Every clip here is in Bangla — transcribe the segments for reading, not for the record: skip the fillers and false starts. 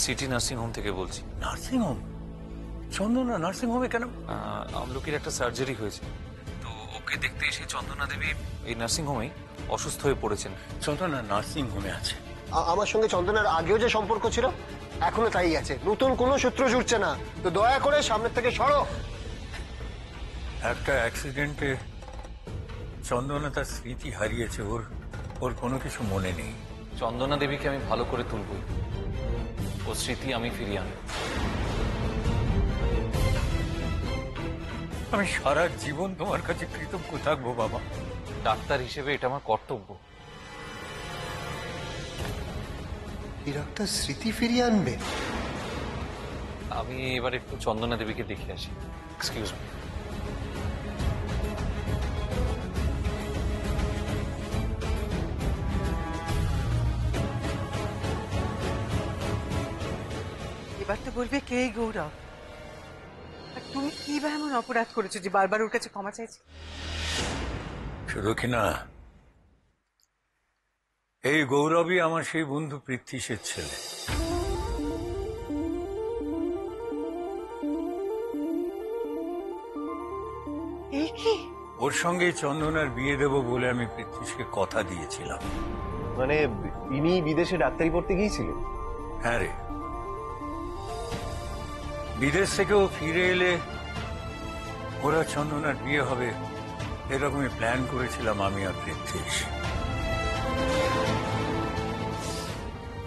সিটি নার্সিং হোম থেকে বলছি। Nursing home? চন্দনা নার্সিং হোমে কেন? আমলকির একটা সার্জারি হয়েছে, তো ওকে দেখতে এসে চন্দনা দেবী এই নার্সিং হোমেই অসুস্থ হয়ে পড়েছেন। চন্দনা নার্সিং হোমে আছে? আমার সঙ্গে চন্দনার আগেও যে সম্পর্ক ছিল এখনো তাই আছে, নতুন কোনো সূত্র জুড়ছে না। তো দয়া করে সামনের থেকে সরো। একটা অ্যাক্সিডেন্টে চন্দনা তার স্মৃতি হারিয়েছে, ওর কোনো কিছু মনে নেই। চন্দনা দেবীকে আমি ভালো করে তুলবই, ও স্মৃতি আমি ফিরিয়ে আনবো। আমি সারা জীবন তোমার কাছে কৃতজ্ঞ থাকবো বাবা। ডাক্তার হিসেবে এটা আমার কর্তব্য। এই ডাক্তার স্মৃতি ফিরিয়ে আনবে? আমি এবার একটু চন্দনা দেবীকে দেখে আসি। Excuse me. এবার তো বলবে কে গৌরব, আর তুমি কি বা এমন অপরাধ করেছো যে বারবার ওর কাছে ক্ষমা চাইছি? শুধু কিনা এই গৌরবই আমার সেই বন্ধু পৃথ্বীশের ছেলে। এই কি? ওর সঙ্গে চন্দনার বিয়ে দেব বলে আমি পৃথ্বীশকে কথা দিয়েছিলাম। মানে ইনি বিদেশে ডাক্তারি পড়তে গিয়েছিলেন? হ্যাঁ রে, বিদেশ থেকেও ফিরে এলে ওরা চন্দনার বিয়ে হবে এরকমই প্ল্যান করেছিলাম আমি আর পৃথ্বীশ।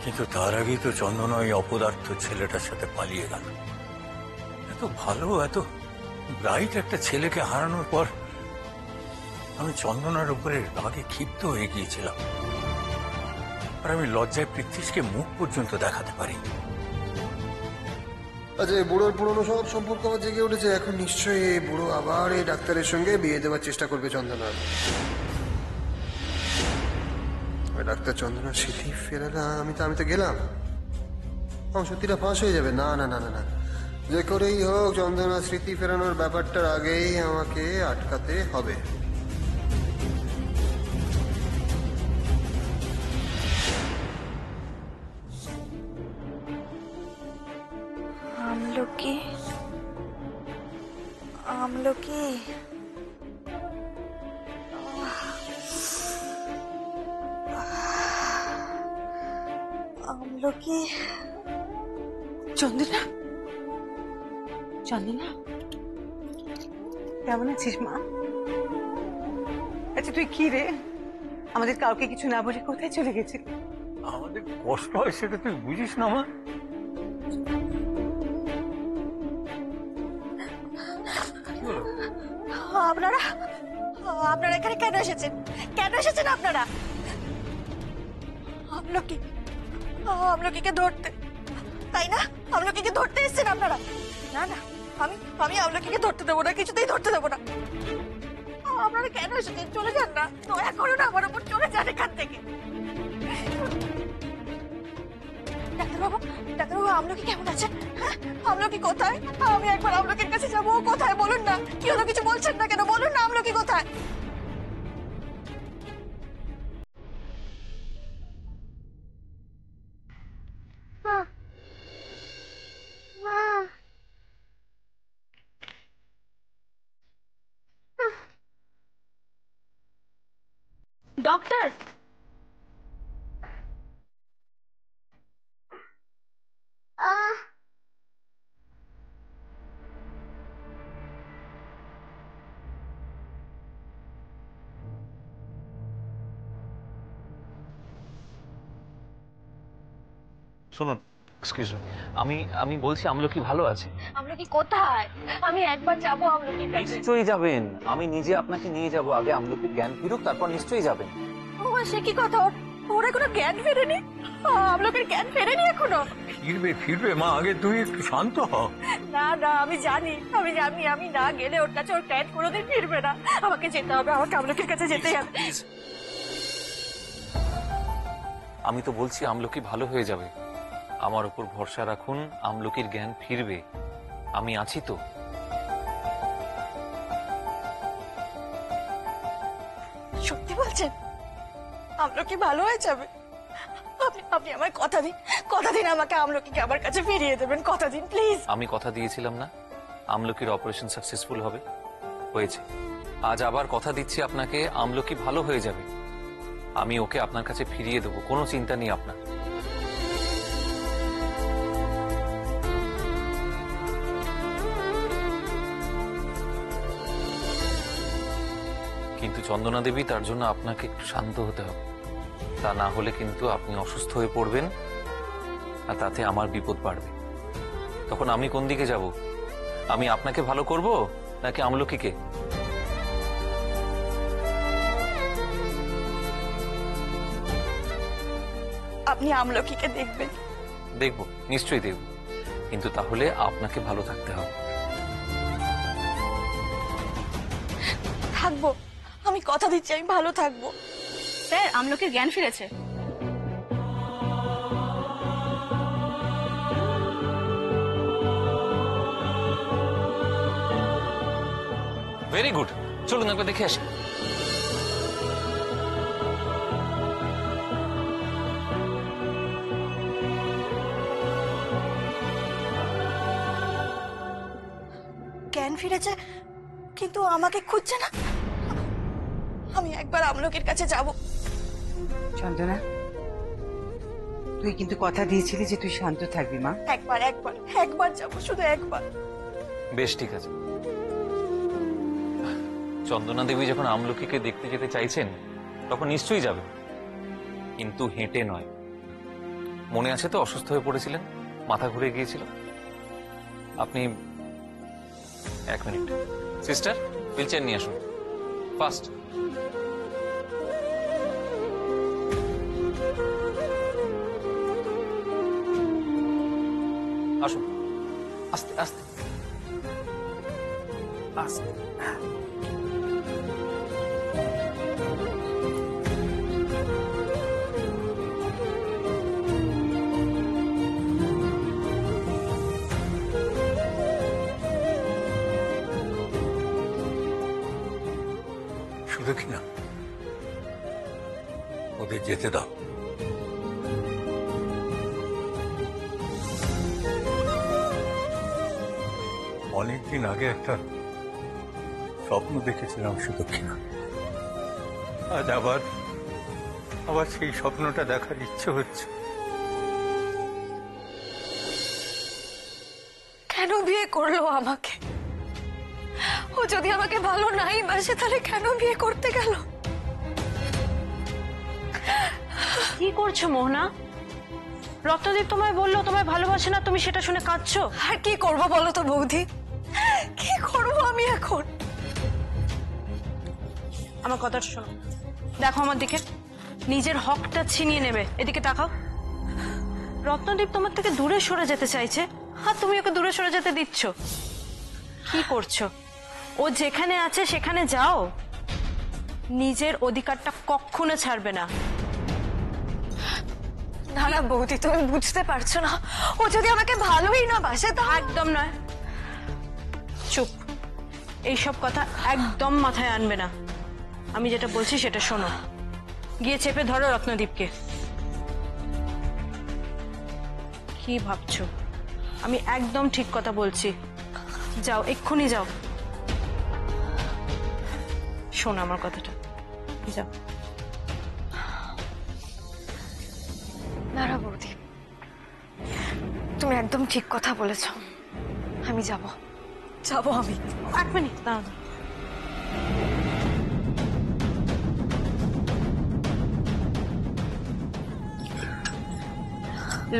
কিন্তু তার আগেই তো চন্দনা ওই অপদার্থ ছেলেটার সাথে পালিয়ে গেল। এত ভালো এত ব্রাইট একটা ছেলেকে হারানোর পর আমি চন্দনার উপরে রাগে ক্ষিপ্ত হয়ে গিয়েছিলাম, আর আমি লজ্জায় পৃথ্বীশকে মুখ পর্যন্ত দেখাতে পারিনি। আচ্ছা, এই বুড়োর পুরনো সব সম্পর্ক আবার জেগে উঠেছে। এখন নিশ্চয়ই এই বুড়ো আবার এই ডাক্তারের সঙ্গে বিয়ে দেওয়ার চেষ্টা করবে চন্দনার। ডাক্তার চন্দনার স্মৃতি ফেরালা, আমি তো গেলাম, আমার সত্যিটা ফাঁস হয়ে যাবে। না না না না না, যে করেই হোক চন্দনার স্মৃতি ফেরানোর ব্যাপারটার আগেই আমাকে আটকাতে হবে। আমলকি আমলকি আমলকি। চন্দনা, চন্দনা কেমন আছিস মা? আচ্ছা তুই কি রে, আমাদের কাউকে কিছু না বলে কোথায় চলে গেছিলি? আমাদের কষ্ট হয় সেটা তুই বুঝিস না মা? আপনারা আপনারা এখানে কেন এসেছেন? কেন এসেছেন আপনারা? আমলকিকে ধরতে, তাই না? আমলকিকে ধরতে এসেছেন আপনারা? না না, আমি আমলকিকে ধরতে দেবো না, কিছুতেই ধরতে দেবো না। আপনারা কেন এসেছেন? চলে যান না, দয়া করুন আমার উপর, চলে যান এখান থেকে। ডাক্তারবাবু, আমলকি কেমন আছে? হ্যাঁ, আমলকি কোথায়? আমি একবার আমলকির কাছে যাবো। কোথায় বলুন না? কি হলো, কিছু বলছেন না কেন? বলুন না, আমলকি কোথায়? ডক্টর, শুনুন, এক্সকিউজ মি, আমি বলছি আমলকি ভালো আছে। আমলকি কোথায়? আমি একবার যাবো আমলকির কাছে। নিশ্চয়ই যাবেন, আমি নিজে আপনাকে নিয়ে যাব। আগে আমলকির জ্ঞান ফিরুক, তারপর নিশ্চয়ই যাবেন। ও সে কি কথা? ওর এখনো জ্ঞান ফেরেনি? আমলকির জ্ঞান ফেরেনি এখনো? ফিরবে মা, আগে তুই একটু শান্ত হ। না না, আমি জানি আমি না গেলে ওর কাছে ওর জ্ঞান কোনোদিন ফিরবে না। আমাকে যেতে হবে, আমাকে আমলকির কাছে যেতেই হবে। আমি তো বলছি আমলকি ভালো হয়ে যাবে, আমার উপর ভরসা রাখুন, আমলকির জ্ঞান ফিরবে, আমি আছি তো। সত্যি বলছেন? আমলকি ভালো হয়ে যাবে? আপনি আমায় কথা দিন, কথা দিন আমাকে আমলকিকে আমার কাছে ফিরিয়ে দেবেন, কথা দিন প্লিজ। আমি কথা দিয়েছিলাম না আমলকির অপারেশন সাকসেসফুল হবে, হয়েছে। আজ আবার কথা দিচ্ছি আপনাকে, আমলকি ভালো হয়ে যাবে। আমি ওকে আপনার কাছে ফিরিয়ে দেবো, কোনো চিন্তা নেই আপনার। কিন্তু চন্দনা দেবী, তার জন্য আপনাকে একটু শান্ত হতে হবে। তা না হলে কিন্তু আপনি অসুস্থ হয়ে পড়বেন, আর তাতে আমার বিপদ বাড়বে। তখন আমি কোন দিকে যাব? আমি আপনাকে ভালো করব নাকি আমলকিকে? আপনি আমলকিকে দেখবেন। দেখব, নিশ্চয়ই দেখব, কিন্তু তাহলে আপনাকে ভালো থাকতে হবে। থাকবো, আমি কথা দিচ্ছি আমি ভালো থাকবো। স্যার, আমলকির জ্ঞান ফিরেছে। ভেরি গুড, চলুন একবার দেখে আসি। জ্ঞান ফিরেছে, কিন্তু আমাকে খুঁজছে না। আমি একবার আমলকির কাছে যাব। চন্দনা, তুই কিন্তু কথা দিয়েছিলি যে তুই শান্ত থাকবি মা। একবার একবার একবার যাব, শুধু একবার। বেশ, ঠিক আছে। চন্দনা দেবী যখন আমলকিকে দেখতে যেতে চাইছেন তখন নিশ্চয়ই যাবে, কিন্তু হেঁটে নয়। মনে আছে তো, অসুস্থ হয়ে পড়েছিলেন, মাথা ঘুরে গিয়েছিল। আপনি এক মিনিট, সিস্টার হুইল চেয়ার নিয়ে আসুন ফার্স্ট। আসুন, আস্তে আস্তে আস্তে। শুধু কি না, ওদের যেতে দাও। অনেকদিন আগে একটা স্বপ্ন দেখেছিলাম শুধু কিনা, আজ আবার আবার সেই স্বপ্নটা দেখার ইচ্ছে হচ্ছে। কেন বিয়ে করলো আমাকে? ও যদি আমাকে ভালো নাই বাসে তাহলে কেন বিয়ে করতে গেল? কি করছো মোহনা? রত্নদীপ তোমায় বললো তোমায় ভালোবাসে না, তুমি সেটা শুনে কাঁদছো। আর কি করবো বলো তো বৌদি, কি করবো আমি এখন? আমার কথাটা শোনো, দেখো আমার দিকে, নিজের হকটা ছিনিয়ে নেবে। এদিকে তাকাও। রত্নদীপ তোমার থেকে দূরে সরে যেতে চাইছে, আর তুমি ওকে দূরে সরে যেতে দিচ্ছ। কি করছো? ও যেখানে আছে সেখানে যাও, নিজের অধিকারটা কখনো ছাড়বে না। না না বৌদি, তুমি বুঝতে পারছো না, ও যদি আমাকে ভালোই না বাসে তা একদম নয়, চুপ। এইসব কথা একদম মাথায় আনবে না। আমি যেটা বলছি সেটা শোনো। গিয়ে চেপে ধরো রত্নদীপকে। কি ভাবছো? আমি একদম ঠিক কথা বলছি। যাও, এক্ষুনি যাও। শোনো আমার কথাটা, যাও। না না বৌদি, তুমি একদম ঠিক কথা বলেছ। আমি যাব, আমি। এক মিনিট দাঁড়াও।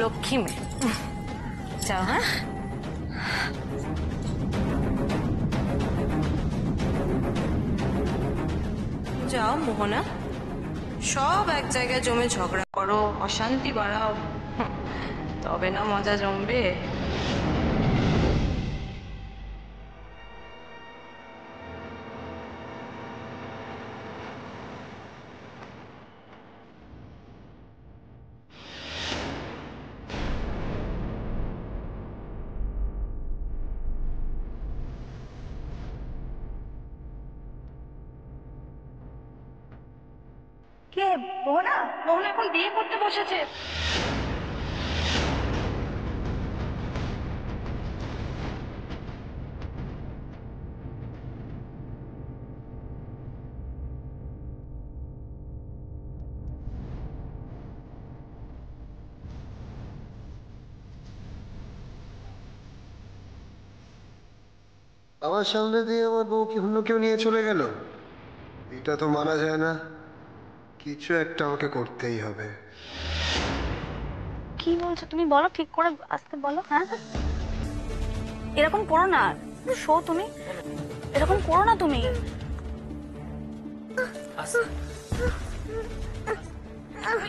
লক্ষ্মী মেয়ে, যাও। হ্যাঁ, যাও মোহনা। সব এক জায়গায় জমে ঝগড়া করো, অশান্তি বাড়াও, তবে না মজা জমবে। কে? মোহনা? মোহনা এখন বিয়ে করতে বসেছে। আমার সামনে দিয়ে আমার বউকে অন্য কেউ নিয়ে চলে গেল, এটা তো মানা যায় না। কিছু একটা আমাকে করতেই হবে। কি বলছো তুমি? বলো, ঠিক করে আসতে বলো। হ্যাঁ, এরকম করো না। শো, তুমি এরকম করো না তুমি।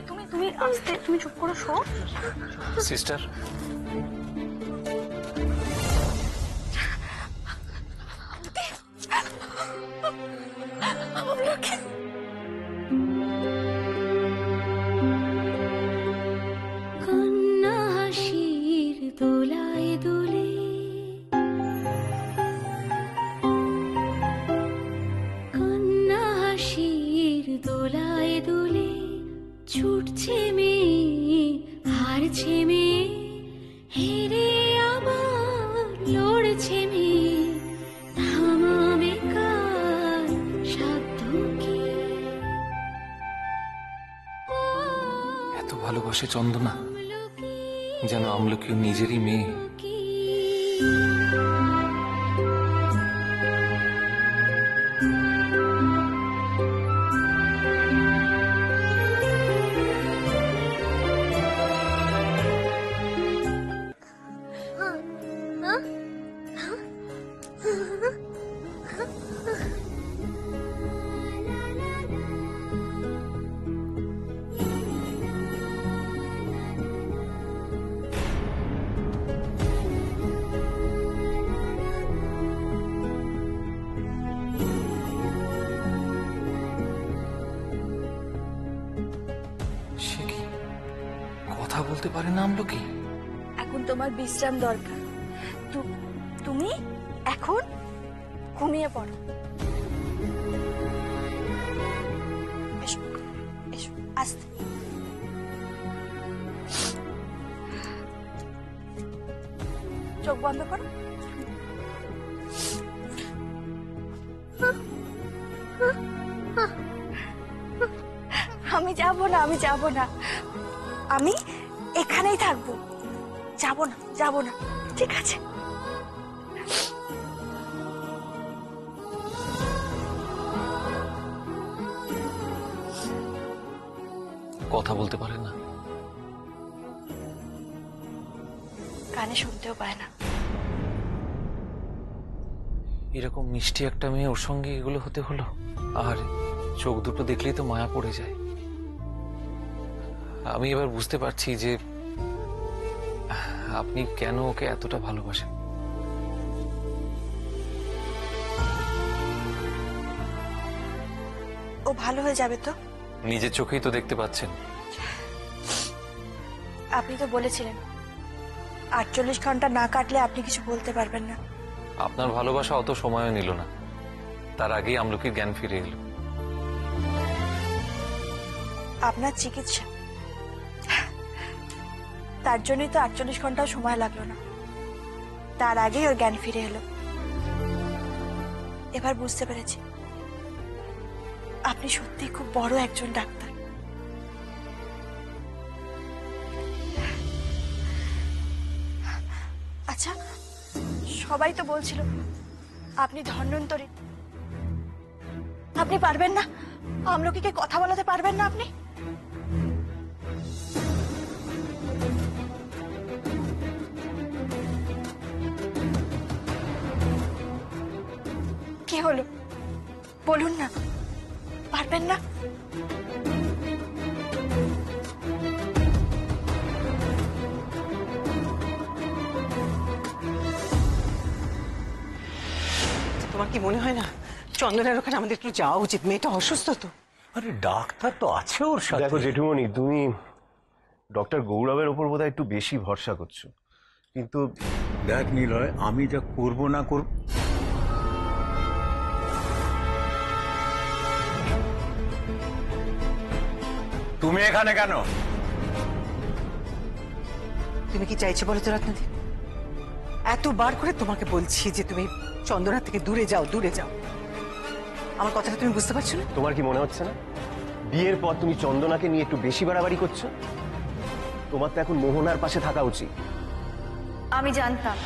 তুমি তুমি আসতে, তুমি চুপ করো, শো। সিস্টার, কন্যা হাসির দোলায় দোলে কন্যা হাসির দোলায় দোলে ছুটছে মেয়ে, হারছে মেয়ে, হেরে আবার লড়ছে মেয়ে, থামাবে কার সাধ্য কি? এত ভালোবাসে চন্দনা যেন আমলকিও নিজেরই মেয়ে। সে কি কথা বলতে পারে না আমলকি? এখন তোমার বিশ্রাম দরকার। তুমি এখন ঘুমিয়ে পড়ো। এসো, এসো, আস্তে। চোখ বন্ধ করো। আমি যাব না, আমি যাব না, আমি এখানেই থাকবো। যাব না, যাব না, ঠিক আছে? কথা বলতে পারে না, কানে শুনতেও পায় না। এরকম মিষ্টি একটা মেয়ে, ওর সঙ্গে এগুলো হতে হলো। আর চোখ দুটো দেখলেই তো মায়া পড়ে যায়। আমি এবার বুঝতে পারছি যে আপনি কেন ওকে এতটা ভালোবাসেন। ও ভালো হয়ে যাবে তো? নিজের চোখেই তো দেখতে পাচ্ছেন। আপনি তো বলেছিলেন 48 ঘন্টা না কাটলে আপনি কিছু বলতে পারবেন না। আপনার ভালোবাসা অত সময়ও নিল না, তার আগেই আমলকির জ্ঞান ফিরে এলো। আপনার চিকিৎসা, তার জন্যই তো 48 ঘন্টাও সময় লাগলো না, তার আগেই ওর জ্ঞান ফিরে এলো। এবার বুঝতে পেরেছি আপনি সত্যি খুব বড় একজন ডাক্তার। আচ্ছা, সবাই তো বলছিল আপনি ধন্বন্তরী। আপনি পারবেন না? আমলকিকে কথা বলাতে পারবেন না আপনি? কি হলো বলুন না, পারবেন না? তোমার কি মনে হয় না চন্দনের ওখানে আমাদের একটু যাওয়া উচিত? মেয়েটা অসুস্থ তো। আরে ডাক্তার তো আছে ওর সাথে। দেখো জেঠুমনি, তুমি ডক্টর গৌরবের ওপর বোধহয় একটু বেশি ভরসা করছো, কিন্তু দেখ নিলয়, আমি যা করব না করব। তুমি এখানে কেন? তুমি কি চাইছো বলো তো রত্নদীপ? এতবার করে তোমাকে বলছি যে তুমি চন্দনা থেকে দূরে যাও, দূরে যাও। আমার কথাটা তুমি বুঝতে পারছো না? তোমার কি মনে হচ্ছে না বিয়ের পর তুমি চন্দনাকে নিয়ে একটু বেশি বাড়াবাড়ি করছো? তোমার তো এখন মোহনার পাশে থাকা উচিত। আমি জানতাম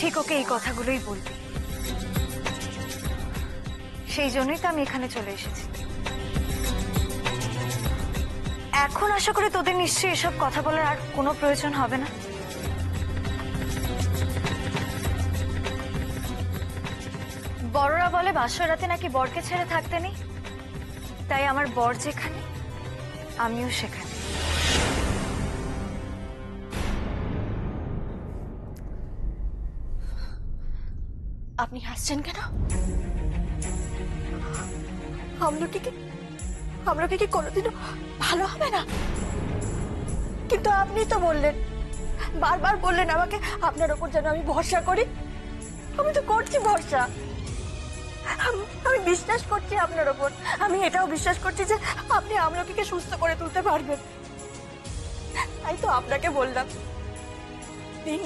ঠিক ওকে এই কথাগুলোই বলবি। সেই জন্যই তো আমি এখানে চলে এসেছি। এখন আশা করি তোদের নিশ্চয়ই এসব কথা বলার আর কোনো প্রয়োজন হবে না। বড়রা বলে বাসর রাতে নাকি বরকে ছেড়ে থাকতে নেই, তাই আমার বর যেখানে আমিও সেখানে। আপনি হাসছেন কেন? আমলকি কি কোনোদিনও ভালো হবে না? কিন্তু আপনি তো বললেন, বারবার বললেন আমাকে আপনার ওপর যেন আমি ভরসা করি। আমি তো করছি ভরসা, আমি বিশ্বাস করছি আপনার ওপর। আমি এটাও বিশ্বাস করছি যে আপনি আমলকিকে সুস্থ করে তুলতে পারবেন। তাই তো আপনাকে বললাম, দিন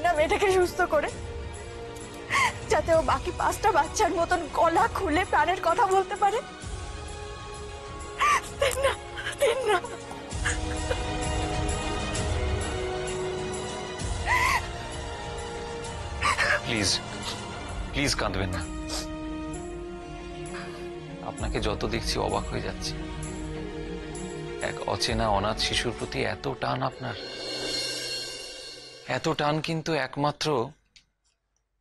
না মেয়েটাকে সুস্থ করে, যাতে ও বাকি 5টা বাচ্চার মতন গলা খুলে প্রাণের কথা বলতে পারে। দিন না। প্লিজ প্লিজ কাঁদবেন না। আপনাকে যত দেখছি অবাক হয়ে যাচ্ছি। এক অচেনা অনাথ শিশুর প্রতি এত টান আপনার, এত টান কিন্তু একমাত্র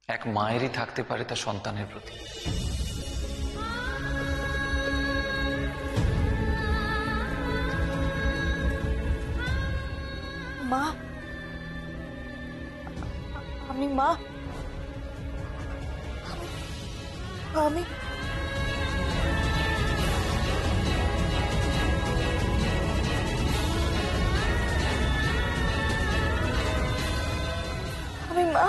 এক মায়েরই থাকতে পারে তার সন্তানের প্রতি। মা, আমি মা, আমি মা।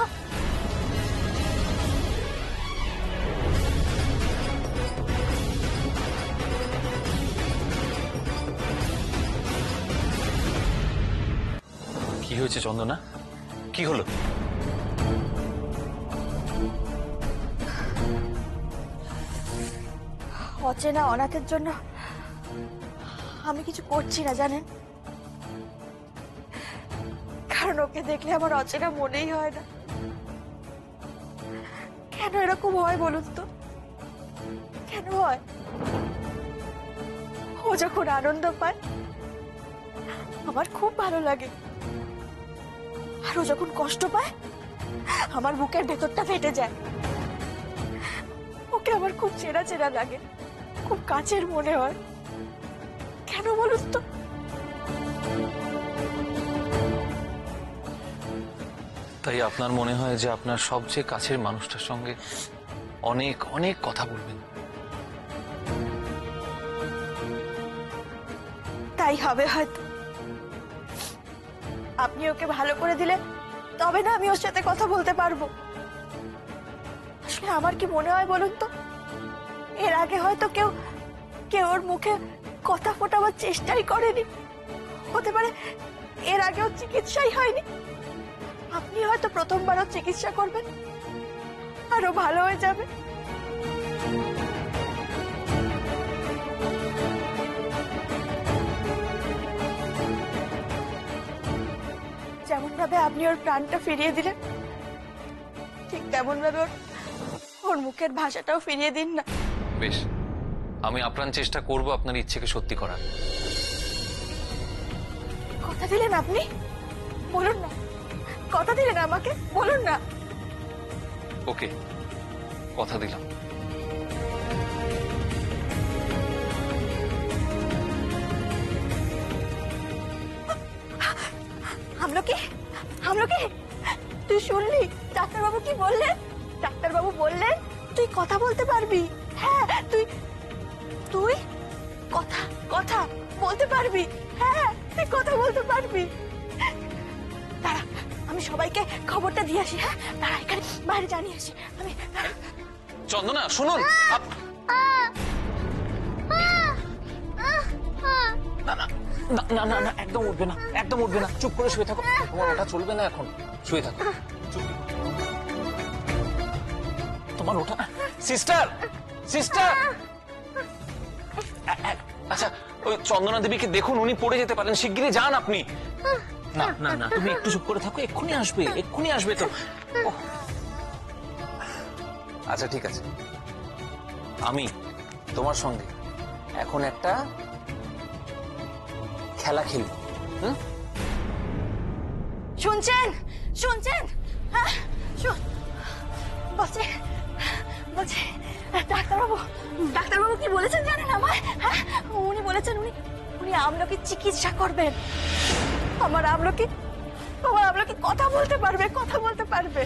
কি হয়েছে চন্দনা? কি হলো? অচেনা অনাথের জন্য আমি কিছু করছি না জানেন, কারণ ওকে দেখলে আমার অচেনা মনেই হয় না। কেন এরকম হয় বলুন তো? কেন হয়? ও যখন আনন্দ পায় আমার খুব ভালো লাগে, আর ও যখন কষ্ট পায় আমার বুকের ভেতরটা ফেটে যায়। ওকে আমার খুব চেনা চেনা লাগে, খুব কাছের মনে হয়। কেন বলুন তো? তাই আপনার মনে হয় যে আপনার সবচেয়ে কাছের মানুষটার সঙ্গে অনেক অনেক কথা বলবেন। তাই হবে হয়তো। আপনি ওকে ভালো করে দিলে তবে না আমি ওর সাথে কথা বলতে পারবো। আসলে আমার কি মনে হয় বলুন তো, এর আগে হয়তো কেউ ওর মুখে কথা ফোটাবার চেষ্টাই করেনি। হতে পারে এর আগেও চিকিৎসাই হয়নি। আপনি হয়তো প্রথমবারও চিকিৎসা করবেন, আরো ভালো হয়ে যাবে। যেমন ভাবে আপনি ওর প্রাণটা ফিরিয়ে দিলেন, ঠিক তেমন ভাবে ওর মুখের ভাষাটাও ফিরিয়ে দিন না। বেশ, আমি আপ্রাণ চেষ্টা করব আপনার ইচ্ছেকে সত্যি করার। কথা দিলেন আপনি? বলুন না, কথা দিলেন আমাকে, বলুন না। ওকে, কথা দিলাম। আমলকি, তুই শুনলি ডাক্তারবাবু কি বললেন? ডাক্তারবাবু বললেন তুই কথা বলতে পারবি। হ্যাঁ, তুই কথা বলতে পারবি। হ্যাঁ, তুই কথা বলতে পারবি। দাঁড়া, আমি সবাইকে খবরটা দিয়ে আসি। হ্যাঁ দাঁড়া, এখানে বাইরে জানিয়ে আসি আমি। চন্দনা শুনুন, না না না না না, একদম উঠবে না, একদম উঠবে না। চুপ করে শুয়ে থাকো, তোমার ওটা চলবে না এখন। শুয়ে থাকো, তোমার ওটা। সিস্টার, আচ্ছা ওই চন্দনা দেবীকে দেখুন, উনি পড়ে যেতে পারেন, শিগগিরই যান আপনি। না না না, তুমি একটু চুপ করে থাকো, এক্ষুনি আসবে তো। আচ্ছা ঠিক আছে, আমি তোমার সঙ্গে এখন একটা খেলা খেলবো। হুম? শুনছেন শুনছেন? হ্যাঁ বলছি বলছি ডাক্তারবাবু, ডাক্তারবাবু কি বলেছেন জানেন আমায়? হ্যাঁ, উনি বলেছেন উনি আমলকি চিকিৎসা করবেন। আমার আমলকি কথা বলতে পারবে।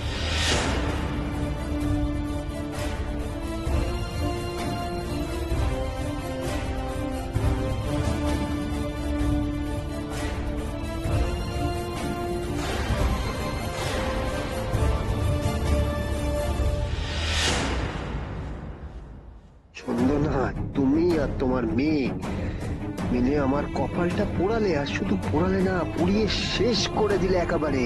চন্দনা, তুমি আর তোমার মেয়ে মিলে আমার কপালটা পোড়ালে, আর শুধু পোড়ালে না, পুড়িয়ে শেষ করে দিলে একেবারে।